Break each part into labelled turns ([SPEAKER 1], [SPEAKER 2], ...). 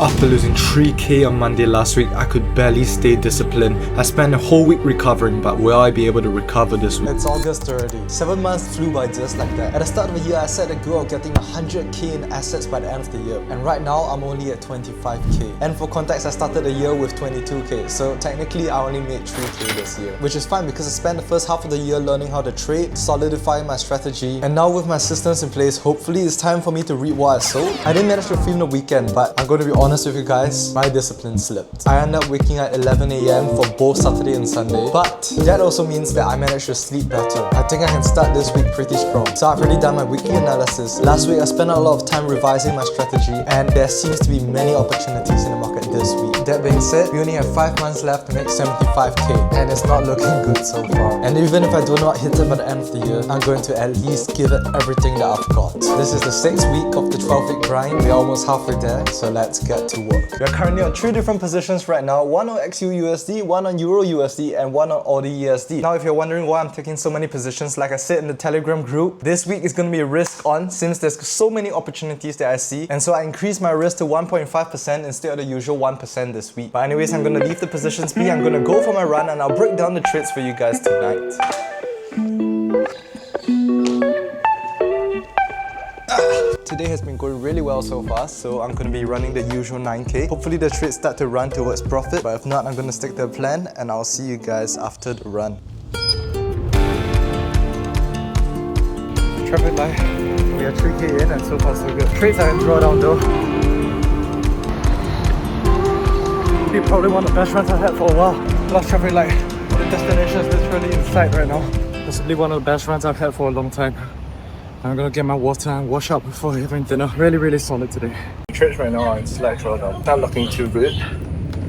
[SPEAKER 1] After losing 3k on Monday last week, I could barely stay disciplined. I spent a whole week recovering, but will I be able to recover this week?
[SPEAKER 2] It's August already. 7 months flew by just like that. At the start of the year, I set a goal of getting 100k in assets by the end of the year. And right now, I'm only at 25k. And for context, I started the year with 22k. So technically, I only made 3k this year. Which is fine because I spent the first half of the year learning how to trade, solidifying my strategy. And now with my systems in place, hopefully it's time for me to reap what I sowed. I didn't manage to film the weekend, but I'm going to be honest with you guys, my discipline slipped. I ended up waking at 11 AM for both Saturday and Sunday, but that also means that I managed to sleep better. I think I can start this week pretty strong. So I've already done my weekly analysis. Last week I spent a lot of time revising my strategy, and there seems to be many opportunities in the market this week. That being said, we only have 5 months left to make 75k, and it's not looking good so far. And even if I do not hit it by the end of the year, I'm going to at least give it everything that I've got. This is the 6th week of the 12-week grind. We're almost halfway there, so let's get to work. We are currently on 3 different positions right now, one on XAUUSD, one on EURUSD, and one on AUDUSD. Now if you're wondering why I'm taking so many positions, like I said in the Telegram group, this week is going to be a risk on since there's so many opportunities that I see, and so I increased my risk to 1.5% instead of the usual 1% this week. But anyways, I'm going to leave the positions be, I'm going to go for my run, and I'll break down the trades for you guys tonight. Today has been going really well so far, so I'm going to be running the usual 9k. Hopefully the trades start to run towards profit, but if not, I'm going to stick to the plan, and I'll see you guys after the run. Traffic light. We are 3k in and so far so good. Trades are in drawdown though. Be probably one of the best runs I've had for a while. Last traffic light. The destination is literally in sight right now. Possibly one of the best runs I've had for a long time. I'm gonna get my water and wash up before having dinner. Really solid today. The trades right now are in slight drawdown. Not looking too good.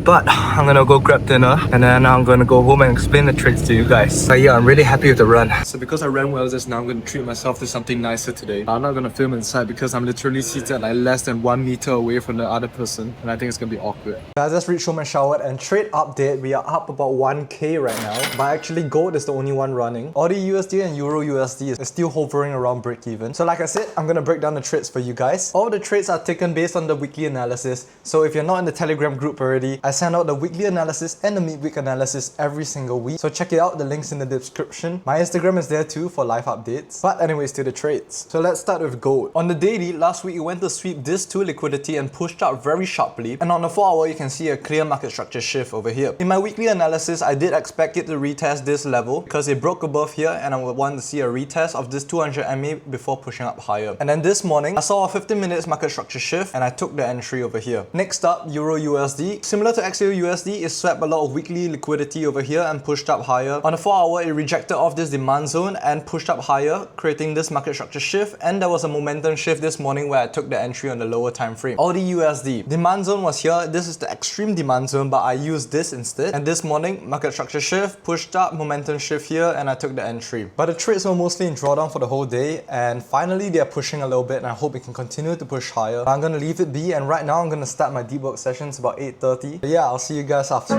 [SPEAKER 2] But I'm gonna go grab dinner and then I'm gonna go home and explain the trades to you guys. But yeah, I'm really happy with the run. So because I ran well just now, I'm gonna treat myself to something nicer today. I'm not gonna film inside because I'm literally seated like less than 1 meter away from the other person, and I think it's gonna be awkward. I just reached home and showered, and trade update, we are up about 1k right now. But actually gold is the only one running. AUDUSD and EURUSD is still hovering around break even. So like I said, I'm gonna break down the trades for you guys. All the trades are taken based on the weekly analysis. So if you're not in the Telegram group already, I send out the weekly analysis and the midweek analysis every single week. So check it out, the link's in the description. My Instagram is there too for live updates. But anyways, to the trades. So let's start with gold. On the daily, last week it went to sweep this to liquidity and pushed up very sharply. And on the 4 hour, you can see a clear market structure shift over here. In my weekly analysis, I did expect it to retest this level because it broke above here, and I would want to see a retest of this 200 MA before pushing up higher. And then this morning, I saw a 15 minutes market structure shift and I took the entry over here. Next up, EURUSD. Similar to XAUUSD, it swept a lot of weekly liquidity over here and pushed up higher. On the 4 hour, it rejected off this demand zone and pushed up higher, creating this market structure shift, and there was a momentum shift this morning where I took the entry on the lower time frame. AUDUSD. Demand zone was here. This is the extreme demand zone, but I used this instead. And this morning, market structure shift, pushed up, momentum shift here, and I took the entry. But the trades were mostly in drawdown for the whole day, and finally they're pushing a little bit, and I hope it can continue to push higher. But I'm gonna leave it be, and right now I'm gonna start my deep work sessions about 8:30. But yeah, I'll see you guys after.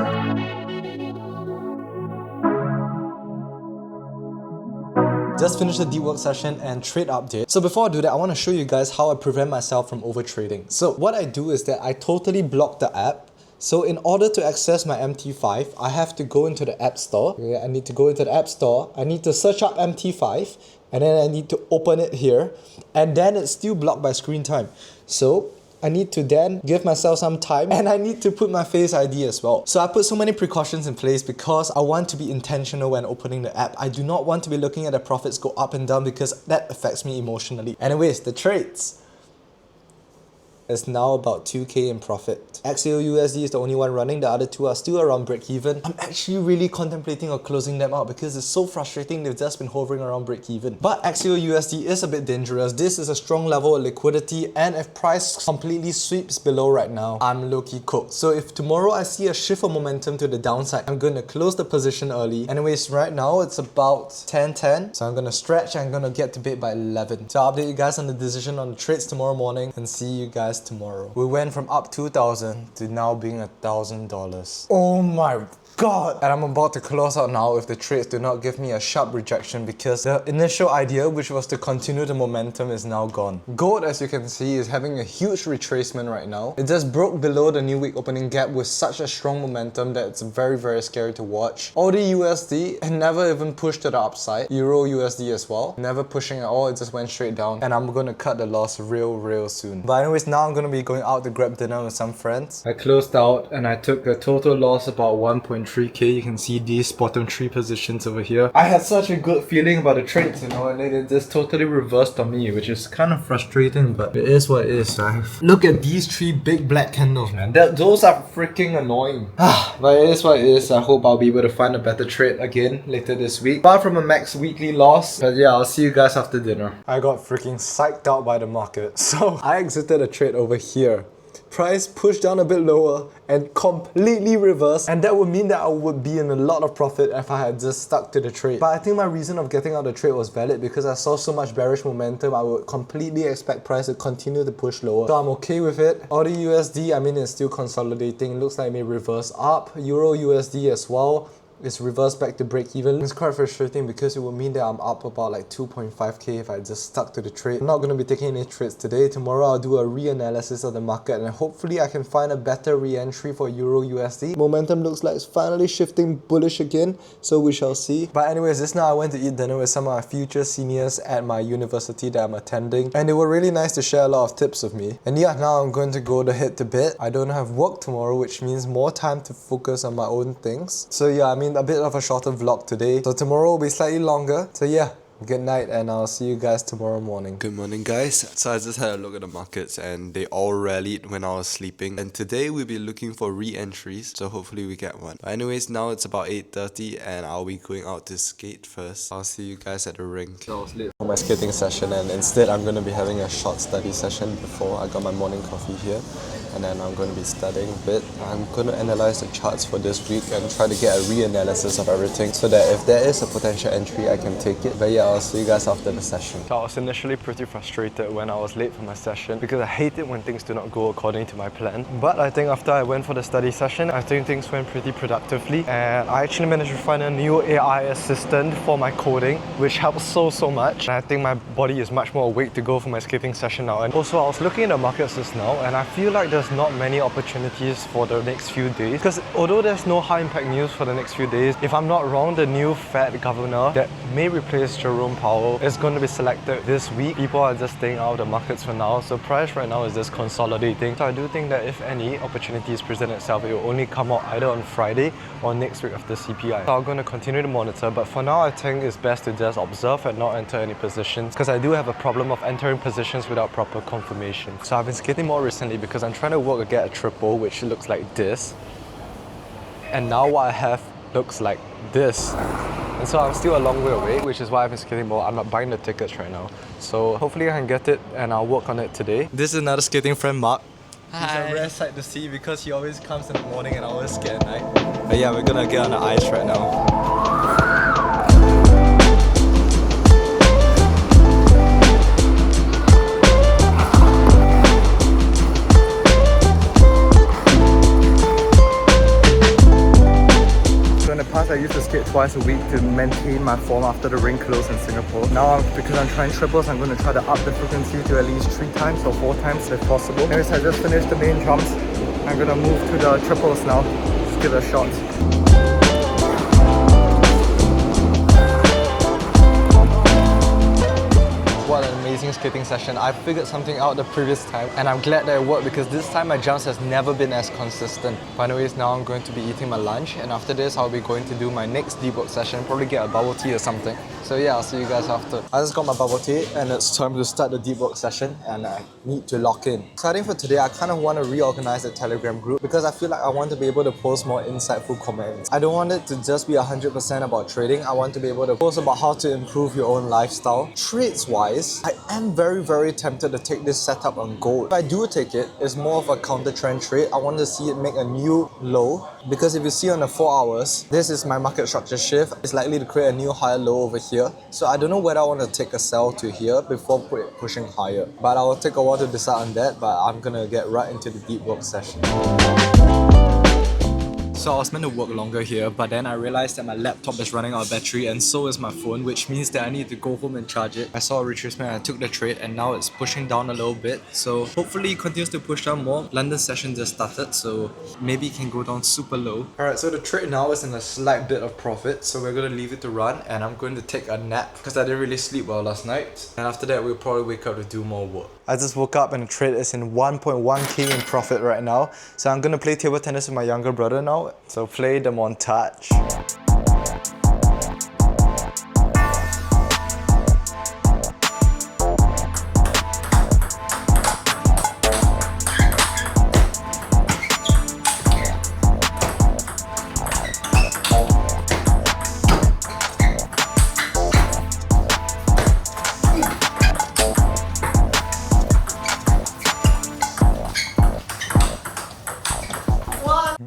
[SPEAKER 2] Just finished the deep work session and trade update. So before I do that, I want to show you guys how I prevent myself from over trading. So what I do is that I totally block the app. So in order to access my MT5, I have to go into the App Store. I need to go into the App Store. I need to search up MT5, and then I need to open it here, and then it's still blocked by screen time. So I need to then give myself some time, and I need to put my Face ID as well. So I put so many precautions in place because I want to be intentional when opening the app. I do not want to be looking at the profits go up and down because that affects me emotionally. Anyways, the trades. It's now about 2k in profit. XAUUSD is the only one running, the other two are still around break even. I'm actually really contemplating on closing them out because it's so frustrating they've just been hovering around break even. But XAUUSD is a bit dangerous. This is a strong level of liquidity, and if price completely sweeps below right now, I'm low-key cooked. So if tomorrow I see a shift of momentum to the downside, I'm going to close the position early. Anyways, right now it's about 10:10, so I'm going to stretch and I'm going to get to bed by 11. So I'll update you guys on the decision on the trades tomorrow morning and see you guys tomorrow. We went from up $2,000 to now being $1,000. Oh my
[SPEAKER 1] God! And I'm about to close out now if the trades do not give me a sharp rejection because the initial idea, which was to continue the momentum, is now gone. Gold, as you can see, is having a huge retracement right now. It just broke below the new week opening gap with such a strong momentum that it's very, very scary to watch. AUD/USD never even pushed to the upside. EUR/USD as well. Never pushing at all, it just went straight down. And I'm gonna cut the loss real soon. But anyways, now I'm gonna be going out to grab dinner with some friends. I closed out and I took a total loss about 1.3k. You can see these bottom 3 positions over here. I had such a good feeling about the trades, you know, and it just totally reversed on me, which is kind of frustrating, but it is what it is. Look at these 3 big black candles, man. Those are freaking annoying. But it is what it is. I hope I'll be able to find a better trade again later this week. Apart from a max weekly loss. But yeah, I'll see you guys after dinner. I got freaking psyched out by the market. So I exited a trade over here. Price pushed down a bit lower and completely reversed, and that would mean that I would be in a lot of profit if I had just stuck to the trade. But I think my reason of getting out the trade was valid because I saw so much bearish momentum. I would completely expect price to continue to push lower, so I'm okay with it. AUD/USD, I mean, it's still consolidating. It looks like it may reverse up. EUR/USD as well. It's reversed back to break even. It's quite frustrating because it would mean that I'm up about like 2.5k if I just stuck to the trade. I'm not going to be taking any trades today. Tomorrow I'll do a reanalysis of the market and hopefully I can find a better re-entry for EUR/USD. Momentum looks like it's finally shifting bullish again, so we shall see. But anyways, just now I went to eat dinner with some of my future seniors at my university that I'm attending, and they were really nice to share a lot of tips with me. And yeah, now I'm going to go to head to bed. I don't have work tomorrow, which means more time to focus on my own things. So yeah, I mean, a bit of a shorter vlog today, so tomorrow will be slightly longer. So yeah, good night and I'll see you guys tomorrow morning. Good morning, guys. So I just had a look at the markets and they all rallied when I was sleeping, and today we'll be looking for re-entries, so hopefully we get one. But anyways, now it's about 8:30 and I'll be going out to skate first. I'll see you guys at the rink. So I was late for my skating session and instead I'm going to be having a short study session before. I got my morning coffee here and then I'm going to be studying a bit. I'm going to analyze the charts for this week and try to get a reanalysis of everything so that if there is a potential entry, I can take it. But yeah, I'll see you guys after the session. So I was initially pretty frustrated when I was late for my session because I hate it when things do not go according to my plan. But I think after I went for the study session, I think things went pretty productively, and I actually managed to find a new AI assistant for my coding, which helps so much. And I think my body is much more awake to go for my skating session now. And also I was looking at the markets just now and I feel like there's not many opportunities for the next few days, because although there's no high impact news for the next few days, if I'm not wrong, the new Fed governor that may replace Jerome Powell is going to be selected this week. People are just staying out of the markets for now, so price right now is just consolidating. So I do think that if any opportunities present itself, it will only come out either on Friday or next week after CPI. So I'm going to continue to monitor, but for now I think it's best to just observe and not enter any positions, because I do have a problem of entering positions without proper confirmation. So I've been skating more recently because I'm trying to work to get a triple, which looks like this, and now what I have looks like this. And so I'm still a long way away, which is why I've been skating more. I'm not buying the tickets right now. So hopefully I can get it and I'll work on it today. This is another skating friend, Mark. Hi. He's a rare sight to see because he always comes in the morning and I always skate at night. But yeah, we're gonna get on the ice right now. I used to skate twice a week to maintain my form after the ring closed in Singapore. Now, because I'm trying triples, I'm going to try to up the frequency to at least 3 times or 4 times if possible. Anyways, I just finished the main jumps. I'm going to move to the triples now. Just give it a shot. What an amazing skating session. I figured something out the previous time and I'm glad that it worked because this time my jumps has never been as consistent. But anyways, now I'm going to be eating my lunch and after this I'll be going to do my next deep work session, probably get a bubble tea or something. So yeah, I'll see you guys after. I just got my bubble tea and it's time to start the deep work session and I need to lock in. So I think for today I kind of want to reorganize the Telegram group because I feel like I want to be able to post more insightful comments. I don't want it to just be 100% about trading. I want to be able to post about how to improve your own lifestyle. Trades wise, I am very tempted to take this setup on gold. If I do take it, it's more of a counter trend trade. I want to see it make a new low because if you see on the 4 hours, this is my market structure shift. It's likely to create a new higher low over here. So I don't know whether I want to take a sell to here before pushing higher. But I will take a while to decide on that, but I'm gonna get right into the deep work session. So I was meant to work longer here, but then I realized that my laptop is running out of battery and so is my phone, which means that I need to go home and charge it. I saw a retracement and I took the trade and now it's pushing down a little bit. So hopefully it continues to push down more. London session just started, so maybe it can go down super low. Alright, so the trade now is in a slight bit of profit, so we're going to leave it to run and I'm going to take a nap because I didn't really sleep well last night. And after that, we'll probably wake up to do more work. I just woke up and the trade is in 1.1k in profit right now. So I'm going to play table tennis with my younger brother now. So play the montage.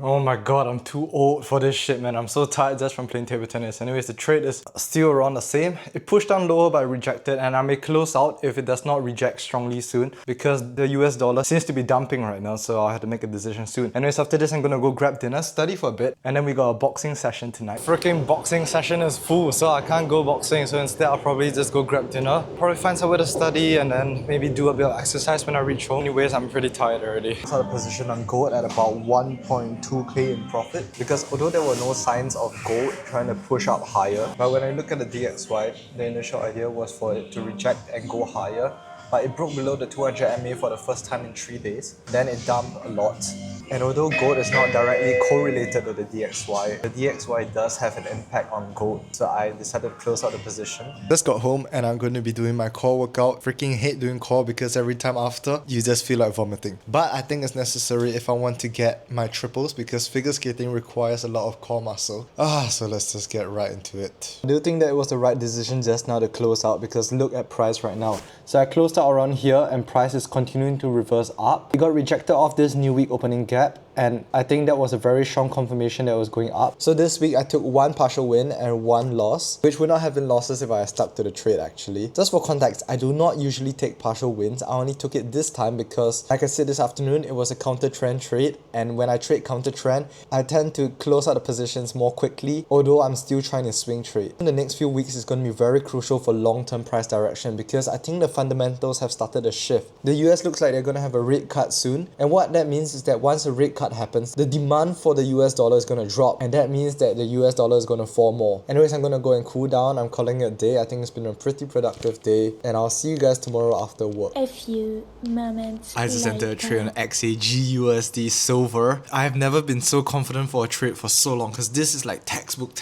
[SPEAKER 1] Oh my god, I'm too old for this shit, man. I'm so tired just from playing table tennis. Anyways, the trade is still around the same. It pushed down lower but rejected, and I may close out if it does not reject strongly soon because the US dollar seems to be dumping right now, so I'll have to make a decision soon. Anyways, after this, I'm gonna go grab dinner, study for a bit, and then we got a boxing session tonight. Freaking boxing session is full, so I can't go boxing, so instead I'll probably just go grab dinner. Probably find somewhere to study and then maybe do a bit of exercise when I reach home. Anyways, I'm pretty tired already. I saw the position on gold at about 1.2k in profit because although there were no signs of gold trying to push up higher, but when I look at the DXY, the initial idea was for it to reject and go higher, but it broke below the 200 MA for the first time in 3 days. Then it dumped a lot. And although gold is not directly correlated to the DXY does have an impact on gold. So I decided to close out the position. Just got home and I'm going to be doing my core workout. Freaking hate doing core because every time after, you just feel like vomiting. But I think it's necessary if I want to get my triples because figure skating requires a lot of core muscle. So let's just get right into it. I do think that it was the right decision just now to close out because look at price right now. So I closed out around here and price is continuing to reverse up. It got rejected off this new week opening gap, and I think that was a very strong confirmation that it was going up. So this week I took one partial win and one loss, which would not have been losses if I had stuck to the trade actually. Just for context, I do not usually take partial wins. I only took it this time because, like I said this afternoon, it was a counter trend trade, and when I trade counter trend, I tend to close out the positions more quickly, although I'm still trying to swing trade. In the next few weeks is going to be very crucial for long-term price direction because I think the fundamentals have started a shift. The US looks like they're going to have a rate cut soon, and what that means is that once a rate cut happens, the demand for the US dollar is going to drop, and that means that the US dollar is going to fall more. Anyways, I'm going to go and cool down. I'm calling it a day. I think it's been a pretty productive day, and I'll see you guys tomorrow after work.
[SPEAKER 3] A few moments
[SPEAKER 1] I just entered a trade on XAGUSD silver. I have never been so confident for a trade for so long because this is like textbook.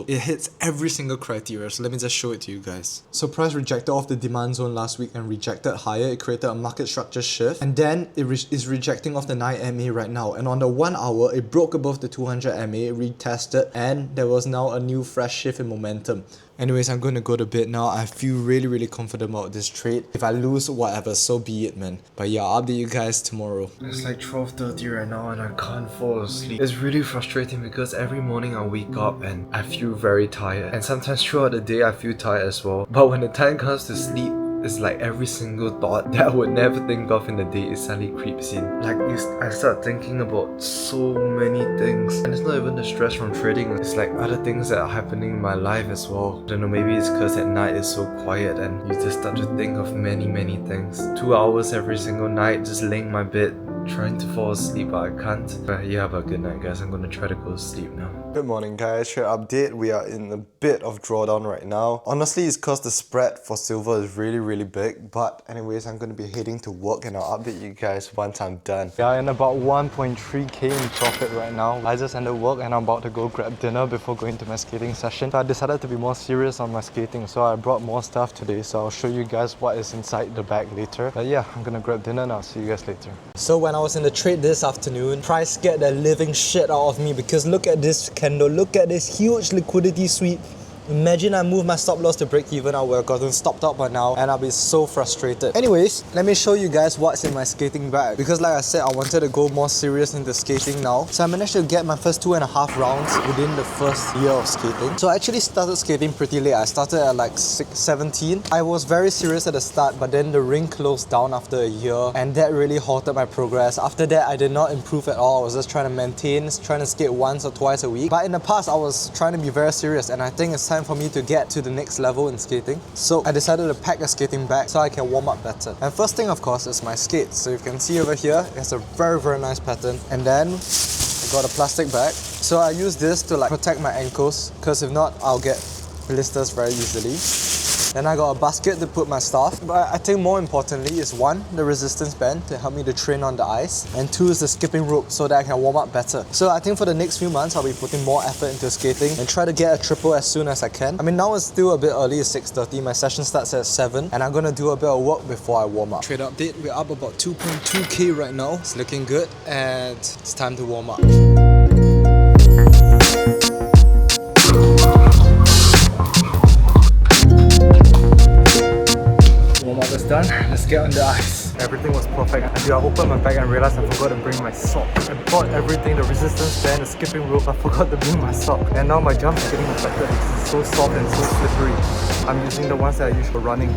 [SPEAKER 1] It hits every single criteria, so let me just show it to you guys. So price rejected off the demand zone last week and rejected higher. It created a market structure shift, and then it is rejecting off the 9 MA right now, and on the 1 hour it broke above the 200 MA, retested, and there was now a new fresh shift in momentum. Anyways, I'm going to go to bed now. I feel really confident about this trade. If I lose, whatever, so be it, man. But yeah, I'll update you guys tomorrow. It's like 12:30 right now and I can't fall asleep. It's really frustrating because every morning I wake up and I feel very tired. And sometimes throughout the day I feel tired as well. But when the time comes to sleep, it's like every single thought that I would never think of in the day, it suddenly creeps in. Like I start thinking about so many things, and it's not even the stress from trading, it's like other things that are happening in my life as well. I don't know, maybe it's because at night it's so quiet and you just start to think of many things. 2 hours every single night just laying in my bed trying to fall asleep, but I can't. But yeah, but good night guys, I'm gonna try to go to sleep now. Good morning guys, trade update. We are in a bit of drawdown right now. Honestly, it's because the spread for silver is really big, but anyways, I'm gonna be heading to work and I'll update you guys once I'm done. Yeah, in about 1.3k in profit right now. I just ended work and I'm about to go grab dinner before going to my skating session. So I decided to be more serious on my skating, so I brought more stuff today, so I'll show you guys what is inside the bag later. But yeah, I'm gonna grab dinner and I'll see you guys later. So when I was in the trade this afternoon, price scared the living shit out of me because look at this candle, look at this huge liquidity sweep Imagine I moved my stop loss to break even, I would have gotten stopped out by now and I'll be so frustrated. Anyways, let me show you guys what's in my skating bag. Because like I said, I wanted to go more serious into skating now. So I managed to get my first 2.5 rounds within the first year of skating. So I actually started skating pretty late. I started at like 17. I was very serious at the start, but then the rink closed down after a year and that really halted my progress. After that, I did not improve at all. I was just trying to maintain, trying to skate once or twice a week. But in the past, I was trying to be very serious and I think it's time for me to get to the next level in skating. So I decided to pack a skating bag so I can warm up better. And first thing, of course, is my skates. So you can see over here, it's a very, very nice pattern. And then I got a plastic bag. So I use this to like protect my ankles, because if not, I'll get blisters very easily. Then I got a basket to put my stuff. But I think more importantly is one, the resistance band to help me to train on the ice. And two is the skipping rope so that I can warm up better. So I think for the next few months, I'll be putting more effort into skating and try to get a triple as soon as I can. I mean, now it's still a bit early, it's 6:30. My session starts at 7 and I'm gonna do a bit of work before I warm up. Trade update, we're up about 2.2k right now. It's looking good and it's time to warm up. Warm-up is done, let's get on the ice. Everything was perfect until I opened my bag and realized I forgot to bring my sock. I bought everything, the resistance band, the skipping rope, I forgot to bring my sock. And now my jumps are getting affected because it's so soft and so slippery. I'm using the ones that I use for running.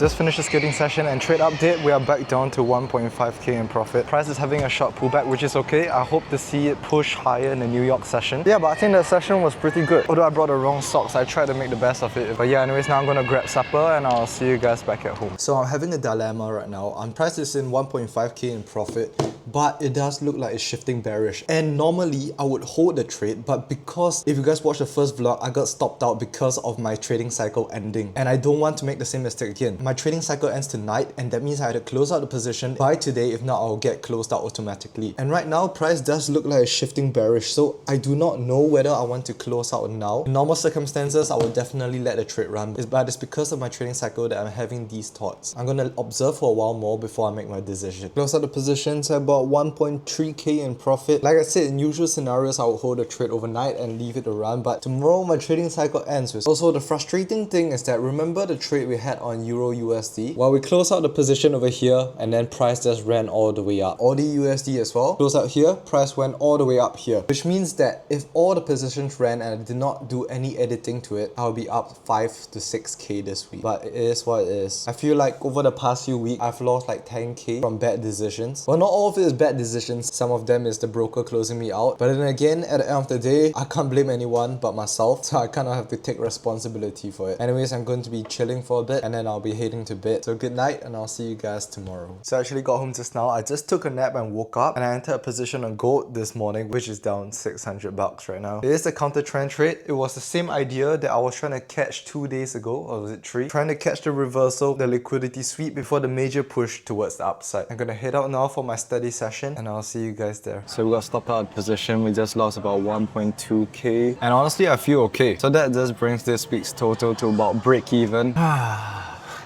[SPEAKER 1] Just finished the skating session and trade update, we are back down to 1.5k in profit. Price is having a short pullback, which is okay. I hope to see it push higher in the New York session. Yeah, but I think that session was pretty good. Although I brought the wrong socks, I tried to make the best of it. But yeah, anyways, now I'm gonna grab supper and I'll see you guys back at home. So I'm having a dilemma right now. Price is in 1.5k in profit, but it does look like it's shifting bearish. And normally I would hold the trade, but because if you guys watched the first vlog, I got stopped out because of my trading cycle ending. And I don't want to make the same mistake again. My trading cycle ends tonight and that means I had to close out the position by today. If not, I'll get closed out automatically. And right now, price does look like it's shifting bearish. So I do not know whether I want to close out now. In normal circumstances, I would definitely let the trade run. But it's because of my trading cycle that I'm having these thoughts. I'm gonna observe for a while more before I make my decision. Close out the positions at about 1.3k in profit. Like I said, in usual scenarios, I would hold the trade overnight and leave it to run. But tomorrow, my trading cycle ends. Also, the frustrating thing is that remember the trade we had on Euro USD? Well, we close out the position over here and then price just ran all the way up. Aussie USD as well. Close out here, price went all the way up here. Which means that if all the positions ran and I did not do any editing to it, I'll be up 5 to 6k this week. But it is what it is. I feel like over the past few weeks, I've lost like 10k from bad decisions. Well, not all of it is bad decisions. Some of them is the broker closing me out. But then again, at the end of the day, I can't blame anyone but myself. So I kind of have to take responsibility for it. Anyways, I'm going to be chilling for a bit and then I'll be heading to bed. So good night and I'll see you guys tomorrow. So I actually got home just now. I just took a nap and woke up and I entered a position on gold this morning, which is down 600 bucks right now. It is a counter trend trade. It was the same idea that I was trying to catch 2 days ago, or was it 3? Trying to catch the reversal, the liquidity sweep before the major push towards the upside. I'm gonna head out now for my study session and I'll see you guys there. So we got stopped out of position. We just lost about 1.2k and honestly I feel okay. So that just brings this week's total to about break even.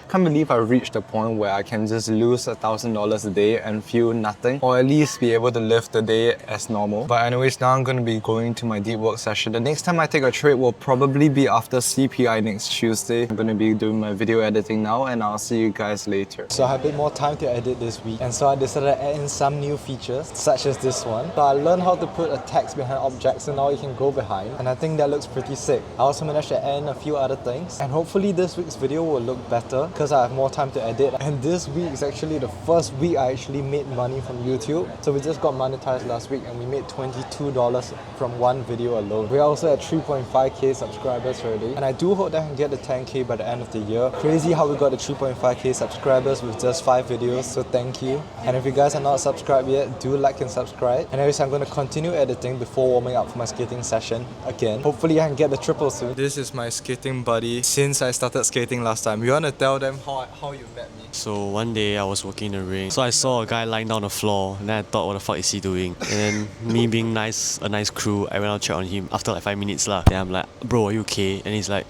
[SPEAKER 1] Can't believe I reached the point where I can just lose $1,000 a day and feel nothing, or at least be able to live the day as normal. But anyways, now I'm going to be going to my deep work session. The next time I take a trade will probably be after CPI next Tuesday. I'm going to be doing my video editing now and I'll see you guys later. So I have a bit more time to edit this week and so I decided to add in some new features such as this one. So I learned how to put a text behind objects so now you can go behind, and I think that looks pretty sick. I also managed to add in a few other things and hopefully this week's video will look better because I have more time to edit. And this week is actually the first week I actually made money from YouTube. So we just got monetized last week and we made $22 from one video alone. We're also at 3.5k subscribers already. And I do hope that I can get the 10k by the end of the year. Crazy how we got the 3.5k subscribers with just 5 videos. So thank you. And if you guys are not subscribed yet, do like and subscribe. And anyways, I'm going to continue editing before warming up for my skating session again. Hopefully I can get the triple soon. This is my skating buddy since I started skating last time. You want to tell them how you met me?
[SPEAKER 4] So one day I was working in the ring. So I saw a guy lying down on the floor and then I thought, what the fuck is he doing? And then me being nice, a nice crew, I went out to check on him after like 5 minutes lah. Then I'm like, bro, are you okay? And he's like,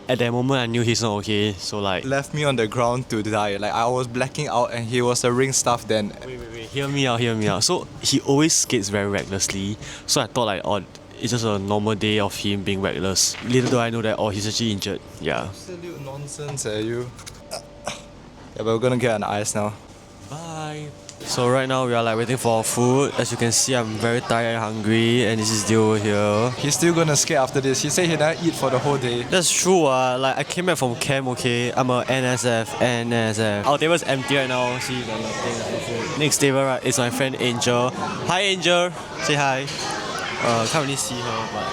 [SPEAKER 4] at that moment I knew he's not okay. So like,
[SPEAKER 1] left me on the ground to die. Like I was blacking out and he was a ring staff then.
[SPEAKER 4] Wait, hear me out. So he always skates very recklessly. So I thought like, oh, it's just a normal day of him being reckless. Little do I know that, oh, he's actually injured. Yeah.
[SPEAKER 1] Absolute nonsense, you. Yeah, but we're gonna get an ice now.
[SPEAKER 4] Bye. So right now we are like waiting for our food. As you can see, I'm very tired and hungry, and this is Dio over here.
[SPEAKER 1] He's still gonna skate after this. He said he didn't eat for the whole day.
[SPEAKER 4] That's true, like I came back from camp, okay? I'm a NSF. Our table's empty right now. See the thing. Next table, right, is my friend Angel. Hi Angel, say hi. Can't really see her, but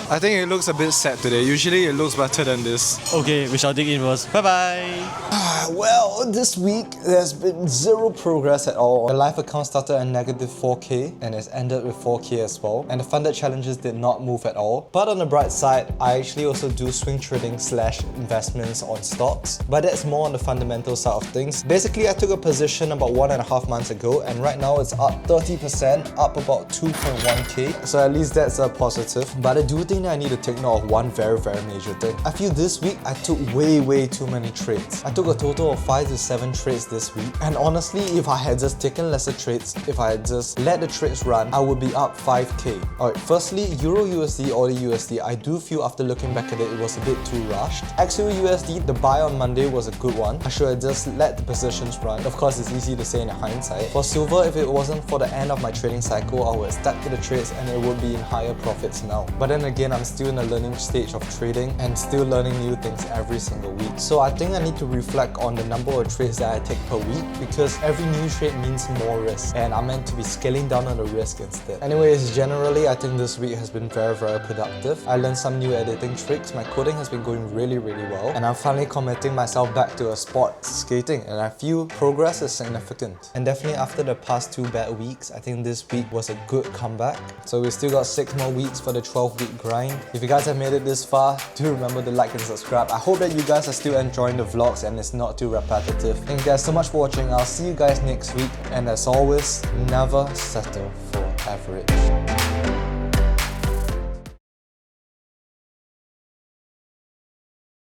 [SPEAKER 1] I think it looks a bit sad today. Usually it looks better than this.
[SPEAKER 4] okay, we shall dig in first. Bye bye.
[SPEAKER 1] Well, this week there's been zero progress at all. The live account started at negative 4k and it's ended with 4k as well. And the funded challenges did not move at all. But on the bright side, I actually also do swing trading / investments on stocks. But that's more on the fundamental side of things. Basically, I took a position about 1.5 months ago and right now it's up 30%, up about 2.1k. So at least that's a positive. But I do think that I need to take note of one very major thing. I feel this week I took way too many trades. I took a total of 5 to 7 trades this week. And honestly, if I had just taken lesser trades, if I had just let the trades run, I would be up 5k. Alright, firstly, Euro USD or the USD, I do feel after looking back at it, it was a bit too rushed. XAUUSD, the buy on Monday was a good one. I should have just let the positions run. Of course, it's easy to say in hindsight. For silver, if it wasn't for the end of my trading cycle, I would have stuck to the trades and it would be in higher profits now. But then again, I'm still in a learning stage of trading and still learning new things every single week. So I think I need to reflect on the number of trades that I take per week because every new trade means more risk and I'm meant to be scaling down on the risk instead. Anyways, generally I think this week has been very productive. I learned some new editing tricks, my coding has been going really well, and I'm finally committing myself back to a sport skating and I feel progress is significant. And definitely after the past 2 bad weeks, I think this week was a good comeback. So we still got 6 more weeks for the 12-week grind. If you guys have made it this far, do remember to like and subscribe. I hope that you guys are still enjoying the vlogs and it's not too repetitive. Thank you guys so much for watching. I'll see you guys next week, and as always, never settle for average.